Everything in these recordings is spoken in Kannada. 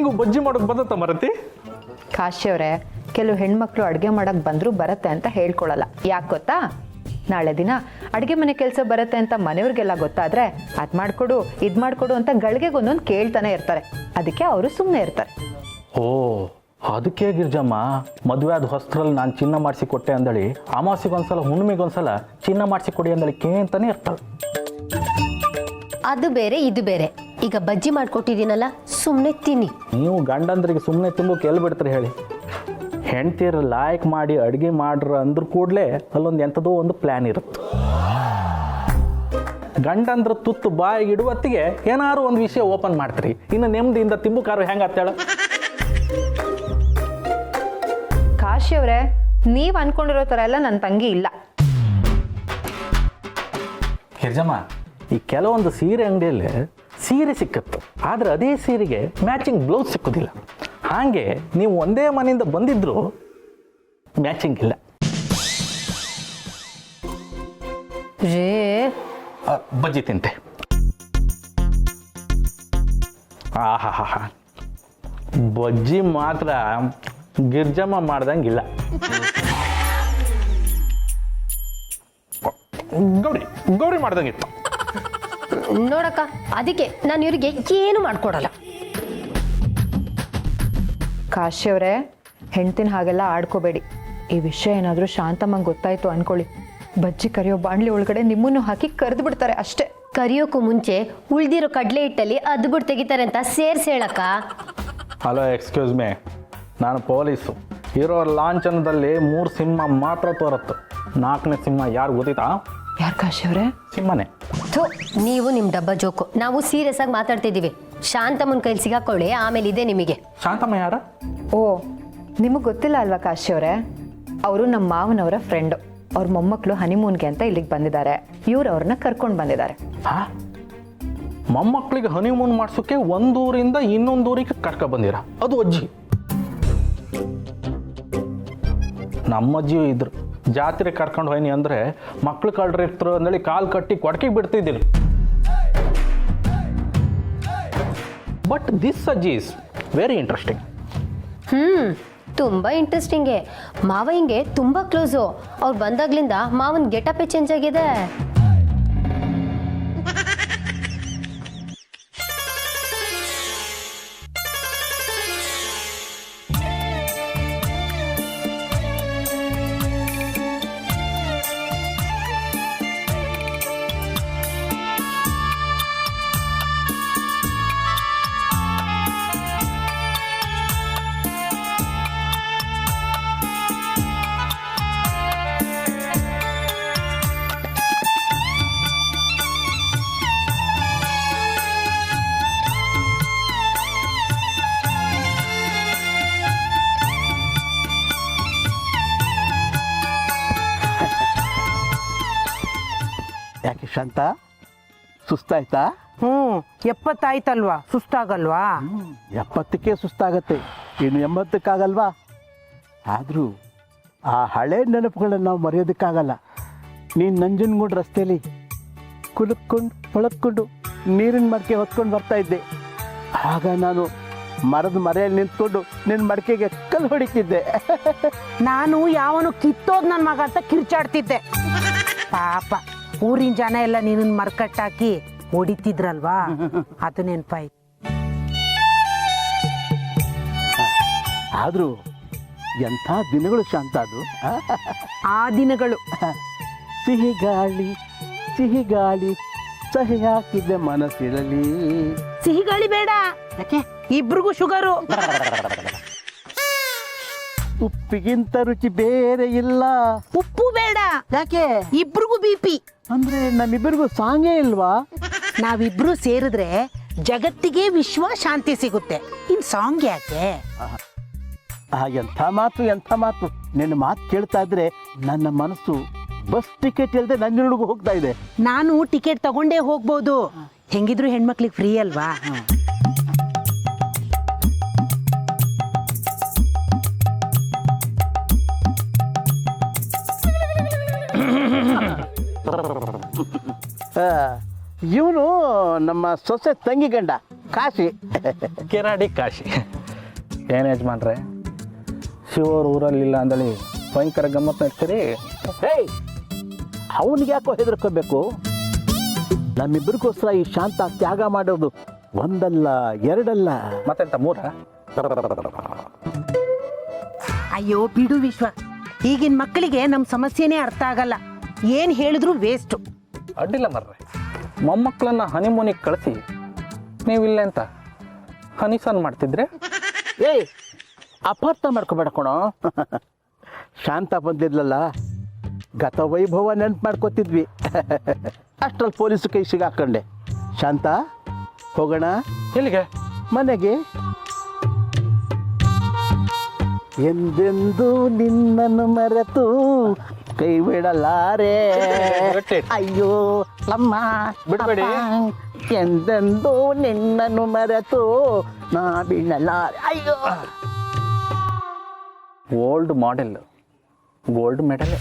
ನಿಂಗೂ ಬಜ್ಜಿ ಮಾಡೋಕೆ ಬದತ್ತ ಮರತಿ? ಕಾಶಿ ಅವರೇ, ಕೆಲವು ಹೆಣ್ಮಕ್ಳು ಅಡುಗೆ ಮಾಡಕ್ಕೆ ಬಂದರೂ ಬರುತ್ತೆ ಅಂತ ಹೇಳ್ಕೊಳಲ್ಲ. ಯಾಕೆ ಗೊತ್ತಾ? ನಾಳೆ ದಿನ ಅಡುಗೆ ಮನೆ ಕೆಲಸ ಬರುತ್ತೆ ಅಂತ ಮನೆಯವ್ರಿಗೆಲ್ಲ ಗೊತ್ತಾದರೆ ಅದು ಮಾಡಿಕೊಡು ಇದು ಮಾಡಿಕೊಡು ಅಂತ ಗಳಿಗೆಗೊಂದೊಂದು ಕೇಳ್ತಾನೆ ಇರ್ತಾರೆ. ಅದಕ್ಕೆ ಅವರು ಸುಮ್ಮನೆ ಇರ್ತಾರೆ. ಓ, ಅದಕ್ಕೆ ಗಿರ್ಜಮ್ಮ ಮದುವೆ ಆದ ಹೊಸ್ತ್ರಲ್ಲಿ ನಾನು ಚಿನ್ನ ಮಾಡಿಸಿ ಕೊಟ್ಟೆ ಅಂದಳಿ, ಅಮಾವಾಸ್ಯೆಗೊಂದ್ಸಲ ಹುಣ್ಣಿಮೆಗೊಂದ್ಸಲ ಚಿನ್ನ ಮಾಡಿಸಿ ಕೊಡಿ ಅಂದಳಿ ಕೇಂತಾನೆ ಇರ್ತಾಳೆ. ಅದು ಬೇರೆ ಇದು ಬೇರೆ. ಈಗ ಬಜ್ಜಿ ಮಾಡ್ಕೊಟ್ಟಿದ್ದೀನಲ್ಲ, ಸುಮ್ಮನೆ ತಿನ್ನಿ. ನೀವು ಗಂಡಂದ್ರಿಗೆ ಸುಮ್ಮನೆ ತುಂಬೋಕೆ ಎಲ್ಲಿ ಬಿಡ್ತೀರಿ ಹೇಳಿ? ಹೆಂಡ್ತೀರು ಲಾಯ್ಕ್ ಮಾಡಿ ಅಡುಗೆ ಮಾಡ್ರ ಅಂದ್ರ ಕೂಡಲೇ ಅಲ್ಲೊಂದು ಎಂಥದೋ ಒಂದು ಪ್ಲ್ಯಾನ್ ಇರುತ್ತೆ. ಗಂಡಂದ್ರ ತುತ್ತು ಬಾಯಿಗೆ ಇಡುವತ್ತಿಗೆ ಏನಾರು ಒಂದು ವಿಷಯ ಓಪನ್ ಮಾಡ್ತೀರಿ. ಇನ್ನು ನೆಮ್ಮದಿಯಿಂದ ತಿಂಬುಕಾರು ಹೆಂಗೆ ಅಂತೇಳ? ಕಾಶಿ ಅವರೇ, ನೀವು ಅನ್ಕೊಂಡಿರೋ ಥರ ಎಲ್ಲ ನನ್ನ ತಂಗಿ ಇಲ್ಲ. ಗಿರ್ಜಮ್ಮ, ಈ ಕೆಲವೊಂದು ಸೀರೆ ಅಂಗಡಿಯಲ್ಲಿ ಸೀರೆ ಸಿಕ್ಕತ್ತು, ಆದರೆ ಅದೇ ಸೀರೆಗೆ ಮ್ಯಾಚಿಂಗ್ ಬ್ಲೌಸ್ ಸಿಕ್ಕುದಿಲ್ಲ. ಹಾಗೆ ನೀವು ಒಂದೇ ಮನೆಯಿಂದ ಬಂದಿದ್ರು ಮ್ಯಾಚಿಂಗ್ ಇಲ್ಲ. ಬಜ್ಜಿ ತಿಂತೆ. ಆಹಾ, ಬಜ್ಜಿ ಮಾತ್ರ ಗಿರ್ಜಮ್ಮ ಮಾಡ್ದಂಗಿಲ್ಲ. ಗೌರಿ ಮಾಡ್ದಂಗಿತ್ತು ನೋಡಕ್ಕ, ಅದಕ್ಕೆ ನಾನು ಇವರಿಗೆ ಏನು ಮಾಡ್ಕೊಡಲ್ಲ. ಕಾಶಿ ಅವರೇ, ಹೆಂಡ್ತಿನ ಹಾಗೆಲ್ಲ ಆಡ್ಕೋಬೇಡಿ. ಈ ವಿಷಯ ಏನಾದರೂ ಶಾಂತಮ್ಮಂಗೆ ಗೊತ್ತಾಯ್ತು ಅನ್ಕೊಳ್ಳಿ, ಬಜ್ಜಿ ಕರಿಯೋ ಬಾಣ್ಲಿ ಒಳಗಡೆ ನಿಮ್ಮನ್ನು ಹಾಕಿ ಕರೆದು ಬಿಡ್ತಾರೆ ಅಷ್ಟೇ. ಕರಿಯೋಕ್ಕೂ ಮುಂಚೆ ಉಳ್ದಿರೋ ಕಡಲೆ ಹಿಟ್ಟಲ್ಲಿ ಅದ್ಬಿಟ್ಟು ತೆಗಿತಾರೆ ಅಂತ ಸೇರ್ಸಿ ಹೇಳಕ್ಕ. ಹಲೋ, ಎಕ್ಸ್ಕ್ಯೂಸ್ ಮೇ, ನಾನು ಪೊಲೀಸು. ಇರೋ ಲಾಂಛನದಲ್ಲಿ 3 ಸಿಂಹ ಮಾತ್ರ ತೋರತ್ತು. 4ನೇ ಸಿಂಹ ಯಾರು ಗೊತ್ತಿತ್ತಾ? ಯಾರು ಕಾಶಿ ಅವರೇ? ಸಿಂಹನೇ. ಥು, ನೀವು ನಿಮ್ಮ ಡಬ್ಬ ಜೋಕು. ನಾವು ಸೀರಿಯಸ್ ಆಗಿ ಮಾತಾಡ್ತಿದ್ದೀವಿ. ಶಾಂತಮ್ಮನ ಕೈಲಿ ಸಿಗಾಕೊಳ್ಳಿ, ಆಮೇಲೆ ಇದೆ ನಿಮಗೆ. ಶಾಂತಮ್ಮ ಯಾರ? ಓ, ನಿಮಗೆ ಗೊತ್ತಿಲ್ಲ ಅಲ್ವಾ ಕಾಶಿ ಅವರೇ? ಅವರು ನಮ್ಮ ಮಾವನವರ ಫ್ರೆಂಡು. ಅವ್ರ ಮೊಮ್ಮಕ್ಕಳು ಹನಿಮೂನ್ಗೆ ಅಂತ ಇಲ್ಲಿಗೆ ಬಂದಿದ್ದಾರೆ. ಇವ್ರು ಅವ್ರನ್ನ ಕರ್ಕೊಂಡು ಬಂದಿದ್ದಾರೆ. ಹಾ, ಮೊಮ್ಮಕ್ಕಳಿಗೆ ಹನಿಮೂನ್ ಮಾಡ್ಸೋಕೆ ಒಂದೂರಿಂದ ಇನ್ನೊಂದೂರಿಗೆ ಕರ್ಕ ಬಂದಿರ? ಅದು ಅಜ್ಜಿ. ನಮ್ಮ ಅಜ್ಜಿಯೂ ಇದ್ರು. ಜಾತ್ರೆ ಕರ್ಕೊಂಡು ಹೋಯ್ನಿ ಅಂದರೆ ಮಕ್ಳು ಕಳ್ರಿ ಇರ್ತರು ಅಂದೇಳಿ ಕಾಲು ಕಟ್ಟಿ ಕೊಡಕಿಗೆ ಬಿಡ್ತಿದ್ದೀರಿ. ಬಟ್ ದಿಸ್ ಅಜ್ಜಿ ಇಸ್ ವೆರಿ ಇಂಟ್ರೆಸ್ಟಿಂಗ್. ತುಂಬ ಇಂಟ್ರೆಸ್ಟಿಂಗೆ. ಮಾವ ಹಿಂಗೆ ತುಂಬ ಕ್ಲೋಸು. ಅವ್ರು ಬಂದಾಗ್ಲಿಂದ ಮಾವನ ಗೆಟಪೇ ಚೇಂಜ್ ಆಗಿದೆ. ಯಾಕೆ ಶಾಂತ, ಸುಸ್ತಾಯ್ತಾ? 70 ಆಯ್ತಲ್ವಾ, ಸುಸ್ತಾಗಲ್ವಾ? 70ಕ್ಕೆ ಸುಸ್ತಾಗತ್ತೆ, ಇನ್ನು 80ಕ್ಕಾಗಲ್ವಾ? ಆದರೂ ಆ ಹಳೆ ನೆನಪುಗಳನ್ನು ನಾವು ಮರೆಯೋದಕ್ಕಾಗಲ್ಲ. ನೀನು ನಂಜನಗೂಡು ರಸ್ತೆಯಲ್ಲಿ ಕುಲುಕ್ಕೊಂಡು ಹೊಳಕ್ಕೊಂಡು ನೀರಿನ ಮಡಕೆ ಹೊತ್ಕೊಂಡು ಬರ್ತಾ ಇದ್ದೆ. ಆಗ ನಾನು ಮರದ ಮರೆಯಲ್ಲಿ ನಿಂತ್ಕೊಂಡು ನಿನ್ನ ಮಡಕೆಗೆ ಕಲ್ಲು ಹೊಡಿತಿದ್ದೆ. ನಾನು ಯಾವನು ಕಿತ್ತೋದ್ ನನ್ನ ಮಗ ಅಂತ ಕಿರ್ಚಾಡ್ತಿದ್ದೆ. ಪಾಪ ಊರಿನ ಜನ ಎಲ್ಲ ನೀನನ್ನ ಮರ್ಕಟ್ಟಾಕಿ ಹೊಡಿತಿದ್ರಲ್ವಾ, ಅದು ನೆನಪಾಯ್ತು. ಆದರೂ ಎಂಥ ದಿನಗಳು ಶಾಂತ ಅದು. ಆ ದಿನಗಳು. ಸಿಹಿ ಗಾಳಿ ಸಿಹಿ ಗಾಳಿ ಸಹಿ ಹಾಕಿದ್ದೆ ಮನಸ್ಸಿರಲಿ. ಸಿಹಿ ಗಾಳಿ ಬೇಡ, ಯಾಕೆ ಇಬ್ರಿಗೂ ಶುಗರು. ಉಪ್ಪಿಗಿಂತ ರುಚಿ ಬೇರೆ ಇಲ್ಲ. ಉಪ್ಪು ಬೇಡ, ಯಾಕೆ? ಇಬ್ರಿಗೂ BP. ಅಂದ್ರೆ ನಮ್ಮಿಬ್ಬರಿಗೂ ಸಾಂಗೇ ಇಲ್ವಾ? ನಾವಿಬ್ರು ಸೇರಿದ್ರೆ ಜಗತ್ತಿಗೆ ವಿಶ್ವ ಶಾಂತಿ ಸಿಗುತ್ತೆ. ಇನ್ ಸಾಂಗ್ ಯಾಕೆ? ಎಂಥ ಮಾತು ಎಂಥ ಮಾತು. ನಿನ್ನ ಮಾತು ಕೇಳ್ತಾ ಇದ್ರೆ ನನ್ನ ಮನಸ್ಸು ಬಸ್ ಟಿಕೆಟ್ ಇಲ್ಲದೆ ನಂಜನಗೂಡಿಗೆ ಹೋಗ್ತಾ ಇದೆ. ನಾನು ಟಿಕೆಟ್ ತಗೊಂಡೇ ಹೋಗ್ಬೋದು, ಹೆಂಗಿದ್ರು ಹೆಣ್ಮಕ್ಳಿಗೆ ಫ್ರೀ ಅಲ್ವಾ. ಇವನು ನಮ್ಮ ಸೊಸೆ ತಂಗಿ ಗಂಡ ಕಾಶಿ. ಕೆರಾಡಿ ಕಾಶಿ. ಏನು ಯಜಮಾನ್ರೆ ಶಿವವ್ರ ಊರಲ್ಲಿಲ್ಲ ಅಂದಳಿ ಭಯಂಕರ ಗಮ್ಮತ್ ನಡ್ತೀರಿ. ಹೇಯ್, ಅವನಿಗೆ ಯಾಕೋ ಹೆದರ್ಕೋಬೇಕು? ನಮ್ಮಿಬ್ಬರಿಗೋಸ್ಕರ ಈ ಶಾಂತ ತ್ಯಾಗ ಮಾಡೋದು ಒಂದಲ್ಲ ಎರಡಲ್ಲ. ಮತ್ತೆಂತ ಮೂರ? ಅಯ್ಯೋ ಬಿಡು ವಿಶ್ವ, ಈಗಿನ ಮಕ್ಕಳಿಗೆ ನಮ್ಮ ಸಮಸ್ಯೆನೇ ಅರ್ಥ ಆಗಲ್ಲ, ಏನು ಹೇಳಿದ್ರು ವೇಸ್ಟು. ಅಡ್ಡಿಲ್ಲ ಮರ್ರೆ, ಮೊಮ್ಮಕ್ಕಳನ್ನ ಹನಿಮೂನಿಗೆ ಕಳಿಸಿ ನೀವಿಲ್ಲ ಅಂತ ಹನಿಸನ್ ಮಾಡ್ತಿದ್ರೆ. ಏಯ್, ಅಪಾರ್ಥ ಮಾಡ್ಕೋಬೇಡ ಕಣೋ. ಶಾಂತ ಬಂದಿದ್ಲಲ್ಲ, ಗತ ವೈಭವ ನೆನ್ಪು ಮಾಡ್ಕೋತಿದ್ವಿ. ಅಷ್ಟ್ರಲ್ಲಿ ಪೊಲೀಸು ಕೈ ಸಿಗಾಕೊಂಡೆ. ಶಾಂತ, ಹೋಗೋಣ ಎಲ್ಲಿಗೆ? ಮನೆಗೆ. ಎಂದೆಂದು ನಿನ್ನನ್ನು ಮರೆತು ಕೈ ಬಿಡಲಾರೆ. ಗಟ್ಟಿ. ಅಯ್ಯೋ ಅಮ್ಮ ಬಿಡ್ಬೇಡಿ. ಅಪ್ಪ, ಎಂದೆಂದು ನಿನ್ನನ್ನು ಮರೆತು ನಾ ಬಿಡಲಾರೆ. ಅಯ್ಯೋ, ಓಲ್ಡ್ ಮಾಡೆಲ್, ಗೋಲ್ಡ್ ಮೆಡಲ್.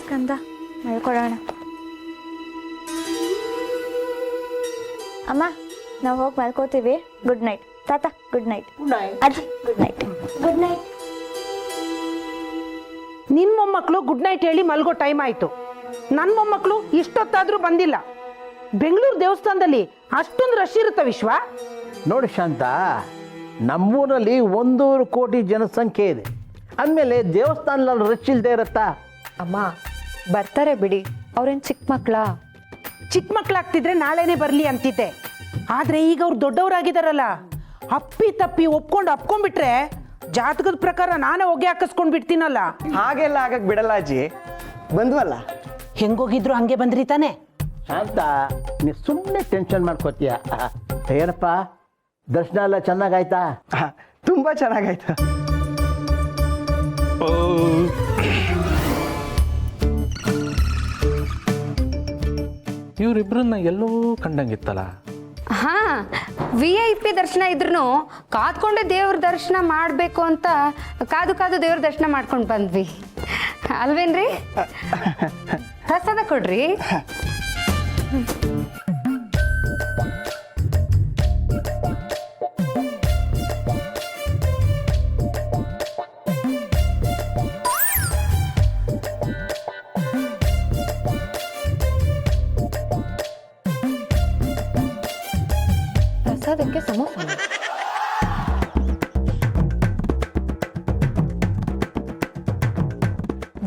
ಸ್ಕಂದ ಮಲ್ಕೊಳ್ಳೋಣ. ಅಮ್ಮ ನಾವು ಹೋಗಿ ಮಲ್ಕೋತೀವಿ. ಗುಡ್ ನೈಟ್ ತಾತ. ಗುಡ್ ನೈಟ್ ಅಜ್ಜಿ. Good night. Good night. ನಿನ್ನ ಮೊಮ್ಮಕ್ಕಳು ಗುಡ್ ನೈಟ್ ಹೇಳಿ ಮಲ್ಗೋ ಟೈಮ್ ಆಯಿತು. ನನ್ನ ಮೊಮ್ಮಕ್ಕಳು ಇಷ್ಟೊತ್ತಾದರೂ ಬಂದಿಲ್ಲ. ಬೆಂಗಳೂರು ದೇವಸ್ಥಾನದಲ್ಲಿ ಅಷ್ಟೊಂದು ರಶ್ ಇರುತ್ತ ವಿಶ್ವ? ನೋಡಿ ಶಾಂತ, ನಮ್ಮೂರಲ್ಲಿ 1.5 ಕೋಟಿ ಜನಸಂಖ್ಯೆ ಇದೆ ಅಂದಮೇಲೆ ದೇವಸ್ಥಾನದಲ್ಲಿ ರಶ್ ಇಲ್ಲದೆ ಇರುತ್ತಾ? ಅಮ್ಮ ಬರ್ತಾರೆ ಬಿಡಿ, ಅವ್ರೇನು ಚಿಕ್ಕ ಮಕ್ಕಳಾ? ಚಿಕ್ಕ ಮಕ್ಕಳಾಗ್ತಿದ್ರೆ ನಾಳೆನೇ ಬರಲಿ ಅಂತಿದ್ದೆ. ಆದರೆ ಈಗ ಅವ್ರು ದೊಡ್ಡವರಾಗಿದ್ದಾರಲ್ಲ, ಅಪ್ಪಿ ತಪ್ಪಿ ಅಪ್ಕೊಂಡ್ಬಿಟ್ರೆ ಜಾತಕದ ಪ್ರಕಾರ ನಾನೇ ಹೊಗೆ ಹಾಕಿಸ್ಕೊಂಡು ಬಿಡ್ತೀನಲ್ಲ. ಹಾಗೆಲ್ಲ ಆಗಕ್ ಬಿಡಲ್ಲ ಅಜ್ಜಿ, ಬಂದ್ವಲ್ಲ. ಹೆಂಗೋಗಿದ್ರು ಹಂಗೆ ಬಂದ್ರಿ ತಾನೆ? ಶಾಂತ, ನೀ ಸುಮ್ಮನೆ ಟೆನ್ಷನ್ ಮಾಡ್ಕೋತೀಯ. ಏನಪ್ಪ, ದರ್ಶನ ಎಲ್ಲ ಚೆನ್ನಾಗಾಯ್ತಾ? ತುಂಬಾ ಚೆನ್ನಾಗಾಯ್ತು. ಇವರಿಬ್ಬರನ್ನ ಎಲ್ಲೋ ಕಂಡಂಗಿತ್ತಲ್ಲ. ಹಾ, VIP ದರ್ಶನ ಇದ್ರೂ ಕಾದ್ಕೊಂಡೆ ದೇವ್ರ ದರ್ಶನ ಮಾಡಬೇಕು ಅಂತ ಕಾದು ದೇವ್ರ ದರ್ಶನ ಮಾಡ್ಕೊಂಡು ಬಂದ್ವಿ ಅಲ್ವೇನ್ರಿ? ಪ್ರಸಾದ ಕೊಡ್ರಿ. ಪ್ರಸಾದಕ್ಕೆ ಸಮೋಸ.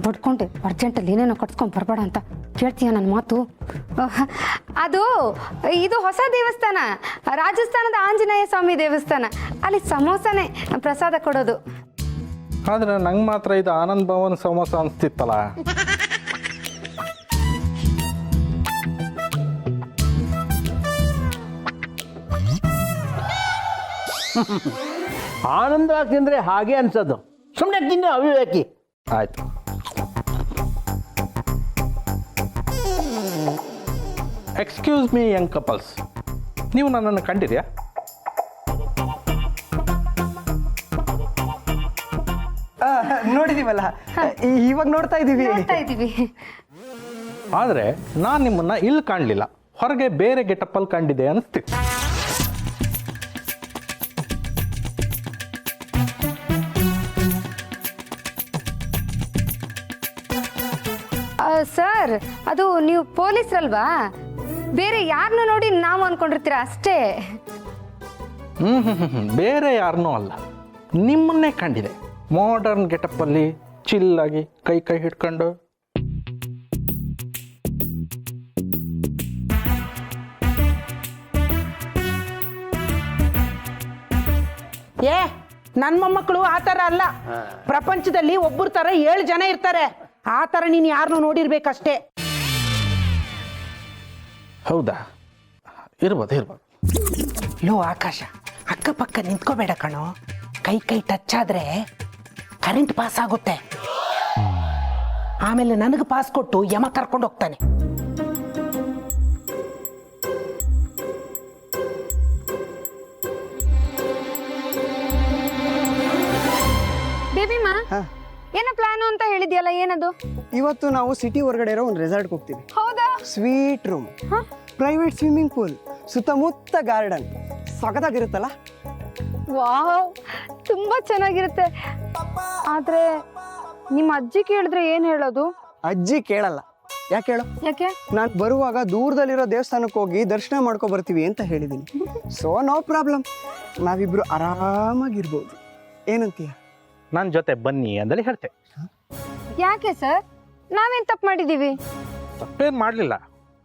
ಬಡ್ಕೊಂಡೆ ಅರ್ಜೆಂಟಲ್ಲಿ ಏನೇನೋ ಕಟ್ಸ್ಕೊಂಡು ಬರಬೇಡ ಅಂತ ಕೇಳ್ತೀಯ ನನ್ನ ಮಾತು? ಇದು ಹೊಸ ದೇವಸ್ಥಾನ, ರಾಜಸ್ಥಾನದ ಆಂಜನೇಯ ಸ್ವಾಮಿ ದೇವಸ್ಥಾನ. ಅಲ್ಲಿ ಸಮೋಸನೇ ಪ್ರಸಾದ ಕೊಡೋದು. ಆದ್ರೆ ನಂಗೆ ಮಾತ್ರ ಇದು ಆನಂದ್ ಭವನ್ ಸಮೋಸ ಅನಿಸ್ತಿತ್ತಲ್ಲ. ಆನಂದವಾಗಿ ತಿಂದರೆ ಹಾಗೆ ಅನ್ಸೋದು, ಸುಮ್ಮನೆ ತಿಂದು ಅವಿವೇಕಿ. ಆಯ್ತು. ಎಕ್ಸ್ಕ್ಯೂಸ್ ಮೀ ಯಂಗ್ ಕಪಲ್ಸ್, ನೀವು ನನ್ನನ್ನು ಕಂಡಿದ್ಯಾ? ನೋಡಿದೀವಲ್ಲ, ಇವಾಗ ನೋಡ್ತಾ ಇದೀವಿ. ನೋಡ್ತಾ ಇದ್ದೀವಿ. ಆದರೆ ನಾನು ನಿಮ್ಮನ್ನು ಇಲ್ಲಿ ಕಾಣಲಿಲ್ಲ, ಹೊರಗೆ ಬೇರೆ ಗೆಟಪ್ಪಲ್ಲಿ ಕಂಡಿದೆ ಅನಿಸ್ತಿತ್ತು. ಸರ್, ಅದು ನೀವು ಪೊಲೀಸ್ರಲ್ವಾ? ಬೇರೆ ಯಾರನ್ನೂ ನೋಡಿ ನಾವು ಅನ್ಕೊಂಡಿರ್ತೀರ ಅಷ್ಟೇ. ಬೇರೆ ಯಾರನ್ನೂ ಅಲ್ಲ, ನಿಮ್ಮನ್ನೇ ಕಂಡಿದೆ. ಮಾಡರ್ನ್ ಗೆಟಪ್ಪಲ್ಲಿ ಚಿಲ್ಲಾಗಿ ಕೈ ಹಿಡ್ಕೊಂಡು. ಏ, ನನ್ನ ಮೊಮ್ಮಕ್ಕಳು ಆ ಥರ ಅಲ್ಲ. ಪ್ರಪಂಚದಲ್ಲಿ ಒಬ್ಬರ ಥರ 7 ಜನ ಇರ್ತಾರೆ. ಆ ಥರ ನೀನು ಯಾರನ್ನೂ ನೋಡಿರ್ಬೇಕಷ್ಟೇ. ಹೌದಾ? ಇರ್ಬೋದು. ಲೋ ಆಕಾಶ, ಅಕ್ಕಪಕ್ಕ ನಿಂತ್ಕೋಬೇಡ ಕಣೋ. ಕೈ ಟಚ್ ಆದ್ರೆ ಕರೆಂಟ್ ಪಾಸ್ ಆಗುತ್ತೆ. ಆಮೇಲೆ ನನಗೆ ಪಾಸ್ ಕೊಟ್ಟು ಯಮ ಕರ್ಕೊಂಡು ಹೋಗ್ತಾನೆ. ಬೇಬಿಮಾ, ಏನೋ ಪ್ಲಾನು ಅಂತ ಹೇಳಿದ್ಯಲ್ಲ, ಏನದು? ಇವತ್ತು ನಾವು ಸಿಟಿ ಹೊರಗಡೆ ಇರೋ ಒಂದು ರೆಸಾರ್ಟ್ಗೆ ಹೋಗ್ತೀವಿ. ಹೌದಾ? Sweet room, private swimming pool, ಸುತ್ತಮುತ್ತ ಗಾರ್ಡನ್ ಸಖತ್ತಾಗಿರುತ್ತಲ್ಲ. ವಾವ್, ತುಂಬಾ ಚೆನ್ನಾಗಿರುತ್ತೆ. ಆದ್ರೆ ನಿಮ್ಮ ಅಜ್ಜಿ ಕೇಳಿದ್ರೆ ಏನ್ ಹೇಳೋದು? ಅಜ್ಜಿ ಕೇಳಲ್ಲ. ಯಾಕೆ ಹೇಳು? ಯಾಕೆ? ನಾನು ಬರುವಾಗ ದೂರದಲ್ಲಿರೋ ದೇವಸ್ಥಾನಕ್ಕೆ ಹೋಗಿ ದರ್ಶನ ಮಾಡ್ಕೊ ಬರ್ತೀವಿ ಅಂತ ಹೇಳಿದ್ದೀನಿ. ಸೊ ನೋ ಪ್ರಾಬ್ಲಮ್, ನಾವಿಬ್ರು ಆರಾಮಾಗಿರ್ಬೋದು. ಏನಂತೀಯ? ನನ್ನ ಜೊತೆ ಬನ್ನಿ ಅಂದೇಳಿ ಹೇಳ್ತೆ. ಯಾಕೆ ಸರ್, ನಾವೇನ್ ತಪ್ಪು ಮಾಡಿದೀವಿ? ತಪ್ಪೇನು ಮಾಡಲಿಲ್ಲ,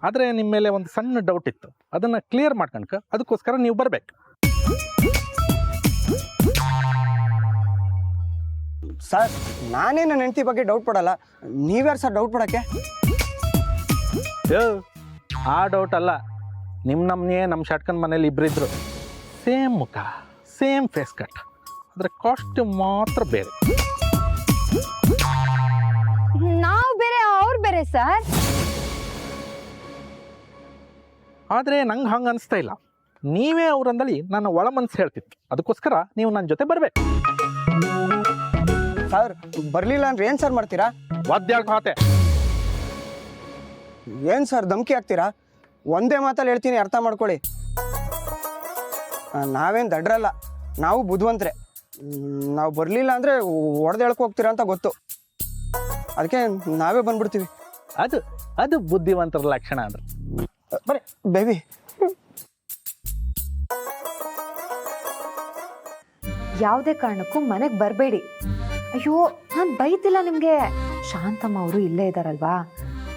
ಆದರೆ ನಿಮ್ಮ ಮೇಲೆ ಒಂದು ಸಣ್ಣ ಡೌಟ್ ಇತ್ತು, ಅದನ್ನು ಕ್ಲಿಯರ್ ಮಾಡ್ಕಣಕ ಅದಕ್ಕೋಸ್ಕರ ನೀವು ಬರಬೇಕು. ಸರ್, ನಾನೇ ನನ್ನ ಹೆಂಡತಿ ಬಗ್ಗೆ ಡೌಟ್ ಪಡಲ್ಲ, ನೀವ್ಯಾರು ಸರ್ ಡೌಟ್ ಪಡೋಕ್ಕೆ? ಆ ಡೌಟ್ ಅಲ್ಲ, ನಮ್ಮನೇ ನಮ್ಮ ಶಾಟ್ಕನ್ ಮನೇಲಿ ಇಬ್ಬರಿದ್ರು, ಸೇಮ್ ಮುಖ ಸೇಮ್ ಫೇಸ್ ಕಟ್, ಆದರೆ ಕಾಸ್ಟ್ಯೂಮ್ ಮಾತ್ರ ಬೇರೆ. ನಾವು ಬೇರೆ ಅವ್ರು ಬೇರೆ ಸರ್. ಆದರೆ ನಂಗೆ ಹಂಗೆ ಅನಿಸ್ತಾ ಇಲ್ಲ, ನೀವೇ ಅವರಂದಲ್ಲಿ ನನ್ನ ಒಳ ಮನಸ್ಸು ಹೇಳ್ತಿತ್ತು, ಅದಕ್ಕೋಸ್ಕರ ನೀವು ನನ್ನ ಜೊತೆ ಬರಬೇಕು. ಸರ್, ಬರಲಿಲ್ಲ ಅಂದ್ರೆ ಏನು ಸರ್ ಮಾಡ್ತೀರಾ? ವಾದ್ಯಾಳ್ಕೋತೆ ಏನು ಸರ್ ಧಮ್ಕಿ ಹಾಕ್ತೀರಾ? ಒಂದೇ ಮಾತಲ್ಲಿ ಹೇಳ್ತೀನಿ, ಅರ್ಥ ಮಾಡ್ಕೊಳ್ಳಿ. ನಾವೇನು ದಡ್ರಲ್ಲ, ನಾವು ಬುದ್ಧಿವಂತರೆ. ನಾವು ಬರಲಿಲ್ಲ ಅಂದರೆ ಹೊಡೆದೇಳಕ್ಕೆ ಹೋಗ್ತೀರಾ ಅಂತ ಗೊತ್ತು, ಅದಕ್ಕೆ ನಾವೇ ಬಂದ್ಬಿಡ್ತೀವಿ. ಅದು ಬುದ್ಧಿವಂತರ ಲಕ್ಷಣ ಅಂದ್ರೆ. ಬರೀ ಬೇಬಿ. ಯಾವುದೇ ಕಾರಣಕ್ಕೂ ಮನೆಗೆ ಬರಬೇಡಿ. ಅಯ್ಯೋ, ನಾನು ಬೈತಿಲ್ಲ ನಿಮಗೆ. ಶಾಂತಮ್ಮ ಅವರು ಇಲ್ಲೇ ಇದ್ದಾರಲ್ವಾ,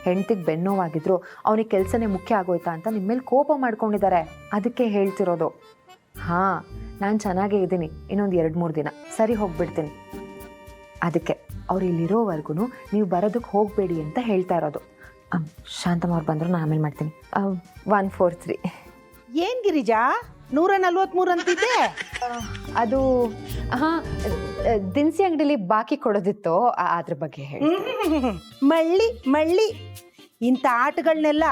ಹೆಂಡ್ತಿಗೆ ಬೆನ್ನೋವಾಗಿದ್ರು ಅವನಿಗೆ ಕೆಲಸನೇ ಮುಖ್ಯ ಆಗೋಯ್ತಾ ಅಂತ ನಿಮ್ಮ ಮೇಲೆ ಕೋಪ ಮಾಡ್ಕೊಂಡಿದ್ದಾರೆ, ಅದಕ್ಕೆ ಹೇಳ್ತಿರೋದು. ಹಾಂ, ನಾನು ಚೆನ್ನಾಗೇ ಇದ್ದೀನಿ, ಇನ್ನೊಂದು 2-3 ದಿನ ಸರಿ ಹೋಗ್ಬಿಡ್ತೀನಿ. ಅದಕ್ಕೆ ಅವ್ರು ಇಲ್ಲಿರೋವರೆಗೂ ನೀವು ಬರೋದಕ್ಕೆ ಹೋಗಬೇಡಿ ಅಂತ ಹೇಳ್ತಾ ಇರೋದು. ಶಾಂತಮ್ಮ ಅವ್ರು ಬಂದರು, ನಾನು ಆಮೇಲೆ ಮಾಡ್ತೀನಿ. 143. ಏನ್ ಗಿರಿಜಾ 143 ಅಂತಿದ್ದೆ? ಅದು ಹಾಂ, ದಿನಸಿ ಅಂಗಡಿಲಿ ಬಾಕಿ ಕೊಡೋದಿತ್ತು, ಅದ್ರ ಬಗ್ಗೆ ಹೇಳಿ. ಮಳ್ಳಿ ಇಂಥ ಆಟಗಳನ್ನೆಲ್ಲ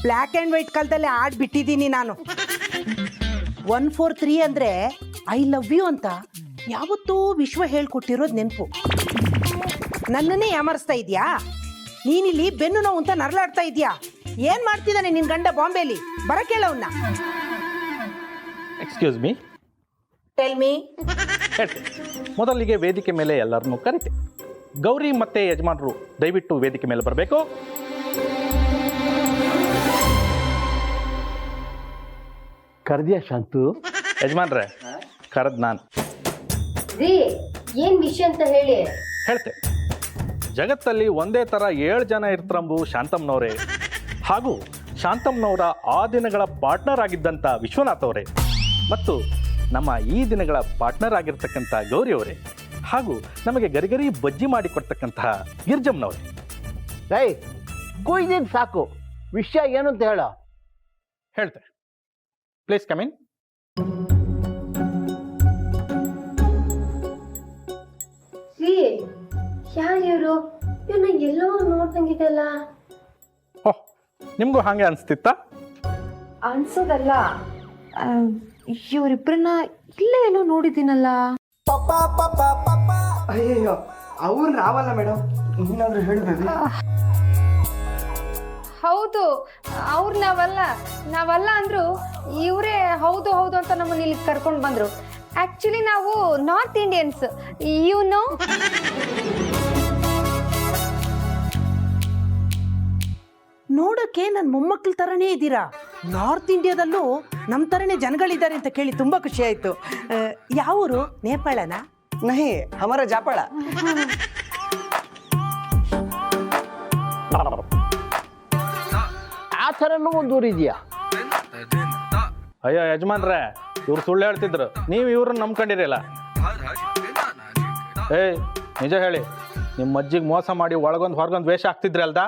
ಬ್ಲ್ಯಾಕ್ ಆ್ಯಂಡ್ ವೈಟ್ ಕಾಲದಲ್ಲಿ ಆಡ್ಬಿಟ್ಟಿದ್ದೀನಿ ನಾನು. 143 ಅಂದರೆ ಐ ಲವ್ ಯು ಅಂತ ಯಾವತ್ತೂ ವಿಶ್ವ ಹೇಳ್ಕೊಟ್ಟಿರೋದು ನೆನಪು. ನನ್ನನ್ನೇ ಯಾಮರಿಸ್ತಾ ಇದೆಯಾ? ನೀನಿಲ್ಲಿ ಬೆನ್ನು ನೋವು ಅಂತ ನರಳಾಡ್ತಾ ಇದೆಯಾ? ಏನ್ ಮಾಡ್ತಿದ್ದಾನೆ ನಿನ್ ಗಂಡ ಬಾಂಬೆಲಿ? ಬರಕೇಳವನ್ನ. Excuse me, tell me. ಮೊದಲಿಗೆ ವೇದಿಕೆ ಮೇಲೆ ಎಲ್ಲರನ್ನೂ ಕರಿತೆ. ಗೌರಿ ಮತ್ತೆ ಯಜಮಾನರು ದಯವಿಟ್ಟು ವೇದಿಕೆ ಮೇಲೆ ಬರಬೇಕು. ಕರೆದ್ಯಾ ಶಾಂತು? ಯಜಮಾನ್ರೆ, ಕರೆದ್ ನಾನು ರೀ, ಏನ್ ವಿಷಯ ಅಂತ ಹೇಳಿ. ಹೇಳ್ತೆ. ಜಗತ್ತಲ್ಲಿ ಒಂದೇ ಥರ 7 ಜನ ಇರ್ತರಂಬು ಶಾಂತಮ್ಮನವರೇ, ಹಾಗೂ ಶಾಂತಮ್ಮನವರ ಆ ದಿನಗಳ ಪಾರ್ಟ್ನರ್ ಆಗಿದ್ದಂಥ ವಿಶ್ವನಾಥ್ ಅವರೇ, ಮತ್ತು ನಮ್ಮ ಈ ದಿನಗಳ ಪಾರ್ಟ್ನರ್ ಆಗಿರ್ತಕ್ಕಂಥ ಗೌರಿ ಅವರೇ, ಹಾಗೂ ನಮಗೆ ಗರಿಗರಿ ಬಜ್ಜಿ ಮಾಡಿಕೊಡ್ತಕ್ಕಂತಹ ಗಿರ್ಜಮ್ಮನವರೇ. ರೈ, ಕುಯ್ದಿದ್ದು ಸಾಕು, ವಿಷಯ ಏನು ಅಂತ ಹೇಳ. ಹೇಳ್ತೆ. Please come in. ರೀ, ಯಾರು ಇವ್ರನ್ನ ಎಲ್ಲೋ ನೋಡ್ದಂಗಿದೆಲ್ಲ. ಓಹ್, ನಿಮಗೂ ಹಾಗೆ ಅನಿಸ್ತಿತ್ತಾ? ಅನ್ಸೋದಲ್ಲ, ಇವರಿಬ್ಬರನ್ನ ಇಲ್ಲೇ ಏನೋ ನೋಡಿದ್ದೀನಲ್ಲ. ಅಯ್ಯಯ್ಯೋ, ಅವ್ರು ನಾವಲ್ಲ ಮೇಡಮ್, ನೀನಾದ್ರೂ ಹೇಳಿ ಬೇಬಿ. ಹೌದು, ಅವ್ರು ನಾವಲ್ಲ ಅಂದ್ರು ಇವರೇ ಹೌದು ಅಂತ ನಮ್ಮನ್ನ ಇಲ್ಲಿ ಕರ್ಕೊಂಡು ಬಂದ್ರು. ಆಕ್ಚುಲಿ ನಾವು ನಾರ್ತ್ ಇಂಡಿಯನ್ಸ್, ಯು ನೋ. ನೋಡಕ್ಕೆ ನನ್ನ ಮೊಮ್ಮಕ್ಕಳ ಥರನೇ ಇದ್ದೀರಾ. ನಾರ್ತ್ ಇಂಡಿಯಾದಲ್ಲೂ ನಮ್ಮ ಥರನೇ ಜನಗಳಿದ್ದಾರೆ ಅಂತ ಕೇಳಿ ತುಂಬ ಖುಷಿ ಆಯಿತು. ಯಾವೂರು? ನೇಪಾಳನ? ನಹಿ, ಹಮಾರ ಜಾಪಾಳ. ಆ ಥರನೂ ಒಂದು ಊರಿದೆಯಾ? ಅಯ್ಯೋ ಯಜಮಾನ್ರೆ, ಇವ್ರು ಸುಳ್ಳು ಹೇಳ್ತಿದ್ರು, ನೀವು ಇವ್ರನ್ನ ನಂಬ್ಕೊಂಡಿರಲ್ಲ. ಏಯ್, ನಿಜ ಹೇಳಿ, ನಿಮ್ಮ ಅಜ್ಜಿಗೆ ಮೋಸ ಮಾಡಿ ಒಳಗೊಂದು ಹೊರಗೊಂದು ವೇಷ ಆಗ್ತಿದ್ರಿ ಅಲ್ದಾ?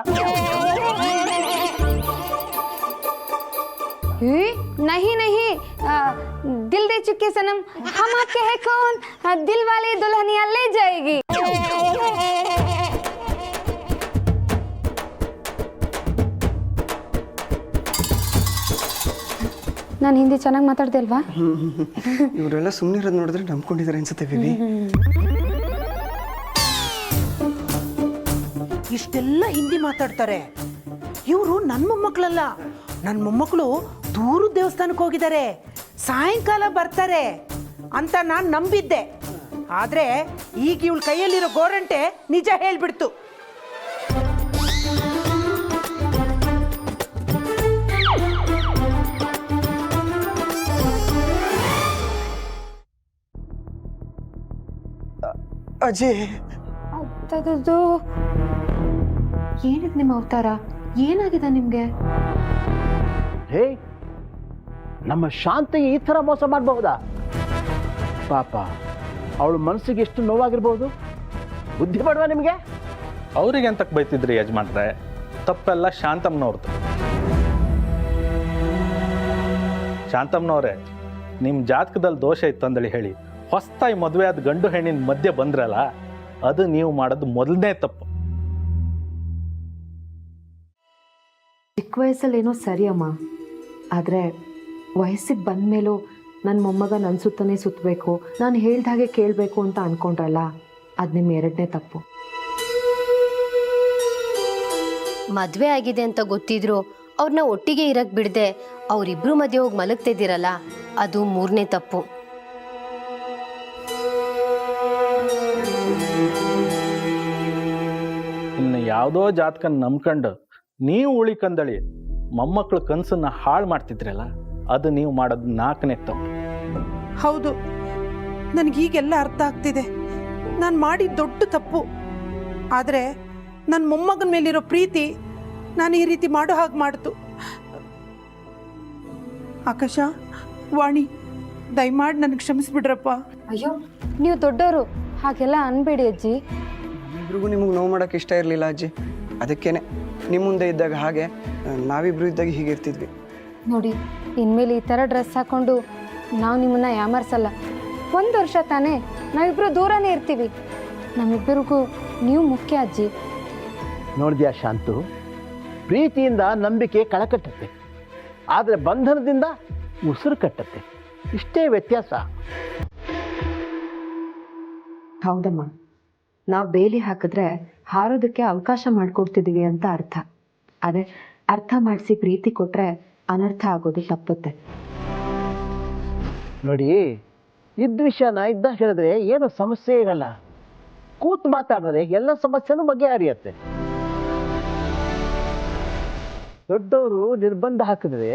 नहीं दिल दे चुके सनम, हम आपके है कौन, दिल वाली दुल्हनिया ले जाएगी. ನಾನು ಹಿಂದಿ ಚೆನ್ನಾಗಿ ಮಾತಾಡ್ದೆ ಅಲ್ವಾ? ಇವರೆಲ್ಲ ಸುಮ್ಮನೆ ಇರೋದು ನೋಡಿದ್ರೆ ನಂಬ್ಕೊಂಡಿದ್ದಾರೆ ಅನ್ಸುತ್ತೆ ಬೇಬಿ. ಇಷ್ಟೆಲ್ಲ ಹಿಂದಿ ಮಾತಾಡ್ತಾರೆ. ಇವರು ನನ್ನ ಮೊಮ್ಮಕ್ಕಳಲ್ಲ, ನನ್ನ ಮೊಮ್ಮಕ್ಕಳು ದೂರದ ದೇವಸ್ಥಾನಕ್ಕೆ ಹೋಗಿದ್ದಾರೆ, ಸಾಯಂಕಾಲ ಬರ್ತಾರೆ ಅಂತ ನಾನು ನಂಬಿದ್ದೆ. ಆದ್ರೆ ಈಗ ಇವಳ ಕೈಯಲ್ಲಿರೋ ಗೋರಂಟೆ ನಿಜ ಹೇಳ್ಬಿಡ್ತು. ಅಜ್ಜಿ, ಅದು ಏನಿದ್ ನಿಮ್ಮ ಅವತಾರ? ಏನಾಗಿದೆ ನಿಮ್ಗೆ? ಹೇ, ನಮ್ಮ ಶಾಂತಿಗೆ ಈ ಥರ ಮೋಸ ಮಾಡಬಹುದಾ? ಪಾಪ, ಅವಳ ಮನಸ್ಸಿಗೆ ಎಷ್ಟು ನೋವಾಗಿರ್ಬೋದು. ಬುದ್ಧಿ ಬೇಡವಾ ನಿಮಗೆ? ಅವ್ರಿಗೆ ಎಂತಕ್ಕೆ ಬೈತಿದ್ರಿ ಯಜಮಾನ್ರೆ? ತಪ್ಪೆಲ್ಲ ಶಾಂತಮ್ಮನವ್ರದ್ದು. ಶಾಂತಮ್ಮನವ್ರೆ, ನಿಮ್ಮ ಜಾತಕದಲ್ಲಿ ದೋಷ ಇತ್ತಂದೇಳಿ ಹೇಳಿ ಹೊಸ್ತಾಯಿ ಮದುವೆ ಆದ ಗಂಡು ಹೆಣ್ಣಿನ ಮಧ್ಯೆ ಬಂದ್ರಲ್ಲ, ಅದು ನೀವು ಮಾಡೋದು ಮೊದಲನೇ ತಪ್ಪು. ಚಿಕ್ಕ ವಯಸ್ಸಲ್ಲಿ ಏನೋ ಸರಿ ಅಮ್ಮ, ಆದರೆ ವಯಸ್ಸಿಗೆ ಬಂದ ಮೇಲೂ ನನ್ನ ಮೊಮ್ಮಗ ನನ್ನ ಸುತ್ತನೇ ಸುತ್ತಬೇಕು, ನಾನು ಹೇಳ್ದಾಗೆ ಕೇಳಬೇಕು ಅಂತ ಅಂದ್ಕೊಂಡ್ರಲ್ಲ, ಅದು ನಿಮ್ಮ ಎರಡನೇ ತಪ್ಪು. ಮದುವೆ ಆಗಿದೆ ಅಂತ ಗೊತ್ತಿದ್ರು ಅವ್ರನ್ನ ಒಟ್ಟಿಗೆ ಇರಕ್ಕೆ ಬಿಡದೆ ಅವರಿಬ್ರು ಮಧ್ಯೆ ಹೋಗಿ ಮಲಗ್ತಿದ್ದೀರಲ್ಲ, ಅದು ಮೂರನೇ ತಪ್ಪು. ಇನ್ನು ಯಾವುದೋ ಜಾತಕನ ನಂಬ್ಕೊಂಡು ನೀವು ಉಳಿಕಂದಳಿ ಮೊಮ್ಮಕ್ಕಳ ಕನಸನ್ನ ಹಾಳು ಮಾಡ್ತಿದ್ರಲ್ಲ, ಅದು ನೀವು ಮಾಡೋದು ನಾಲ್ಕನೇ ತಪ್ಪು. ಹೌದು, ನನಗೀಗೆಲ್ಲ ಅರ್ಥ ಆಗ್ತಿದೆ. ನಾನು ಮಾಡಿದ ದೊಡ್ಡ ತಪ್ಪು. ಆದರೆ ನನ್ನ ಮೊಮ್ಮಗನ ಮೇಲಿರೋ ಪ್ರೀತಿ ನಾನು ಈ ರೀತಿ ಮಾಡೋ ಹಾಗೆ ಮಾಡ್ತು. ಆಕಾಶ, ವಾಣಿ, ದಯಮಾಡಿ ನನಗೆ ಕ್ಷಮಿಸ್ಬಿಡ್ರಪ್ಪ. ಅಯ್ಯೋ, ನೀವು ದೊಡ್ಡವರು, ಹಾಗೆಲ್ಲ ಅನ್ಬೇಡಿ ಅಜ್ಜಿ. ಇಬ್ರಿಗೂ ನಿಮಗೆ ನೋವು ಮಾಡೋಕ್ಕೆ ಇಷ್ಟ ಇರಲಿಲ್ಲ ಅಜ್ಜಿ. ಅದಕ್ಕೇನೆ ನಿಮ್ಮ ಮುಂದೆ ಇದ್ದಾಗ ಹಾಗೆ, ನಾವಿಬ್ರು ಇದ್ದಾಗ ಹೀಗೆ ಇರ್ತಿದ್ವಿ. ನೋಡಿ, ಇನ್ಮೇಲೆ ಈ ಥರ ಡ್ರೆಸ್ ಹಾಕೊಂಡು ನಾವು ನಿಮ್ಮನ್ನ ಯಾಮರ್ಸಲ್ಲ. 1 ವರ್ಷ ತಾನೇ, ನಾವಿಬ್ರು ದೂರನೇ ಇರ್ತೀವಿ. ನಮ್ಮಿಬ್ಬರಿಗೂ ನೀವು ಮುಖ್ಯ ಅಜ್ಜಿ. ನೋಡಿದ್ಯಾ ಶಾಂತು, ಪ್ರೀತಿಯಿಂದ ನಂಬಿಕೆ ಕಳಕಟ್ಟತ್ತೆ, ಆದರೆ ಬಂಧನದಿಂದ ಉಸಿರು ಕಟ್ಟತ್ತೆ. ಇಷ್ಟೇ ವ್ಯತ್ಯಾಸ. ಹೌದಮ್ಮ, ನಾವು ಬೇಲಿ ಹಾಕಿದ್ರೆ ಹಾರೋದಕ್ಕೆ ಅವಕಾಶ ಮಾಡಿಕೊಡ್ತಿದ್ದೀವಿ ಅಂತ ಅರ್ಥ. ಅದೇ ಅರ್ಥ ಮಾಡಿಸಿ ಪ್ರೀತಿ ಕೊಟ್ಟರೆ ಅನರ್ಥ ಆಗೋದು ತಪ್ಪುತ್ತೆ. ನೋಡಿ, ಇದ್ದ ವಿಷಯನ ಇದ್ದ ಹೇಳಿದ್ರೆ ಏನು ಸಮಸ್ಯೆ ಇರಲ್ಲ. ಕೂತು ಮಾತಾಡಿದ್ರೆ ಎಲ್ಲ ಸಮಸ್ಯೆನೂ ಬಗೆಹರಿಯತ್ತೆ. ದೊಡ್ಡವರು ನಿರ್ಬಂಧ ಹಾಕಿದ್ರೆ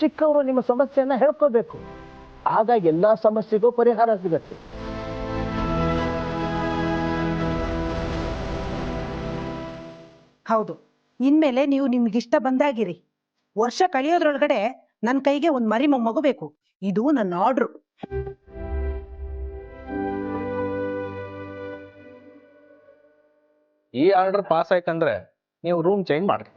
ಚಿಕ್ಕವರು ನಿಮ್ಮ ಸಮಸ್ಯೆಯನ್ನ ಹೇಳ್ಕೋಬೇಕು. ಆಗ ಎಲ್ಲ ಸಮಸ್ಯೆಗೂ ಪರಿಹಾರ ಸಿಗತ್ತೆ. ಹೌದು, ಇನ್ಮೇಲೆ ನೀವು ನಿಮ್ಗಿಷ್ಟ ಬಂದಾಗಿರಿ. ವರ್ಷ ಕಳೆಯೋದ್ರೊಳಗಡೆ ನನ್ನ ಕೈಗೆ ಒಂದು ಮರಿ ಮೊಮ್ಮಗು ಬೇಕು. ಇದು ನನ್ನ ಆರ್ಡ್ರು. ಈ ಆರ್ಡರ್ ಪಾಸ್ ಆಯ್ತಂದ್ರೆ ನೀವು ರೂಮ್ ಚೇಂಜ್ ಮಾಡಿ.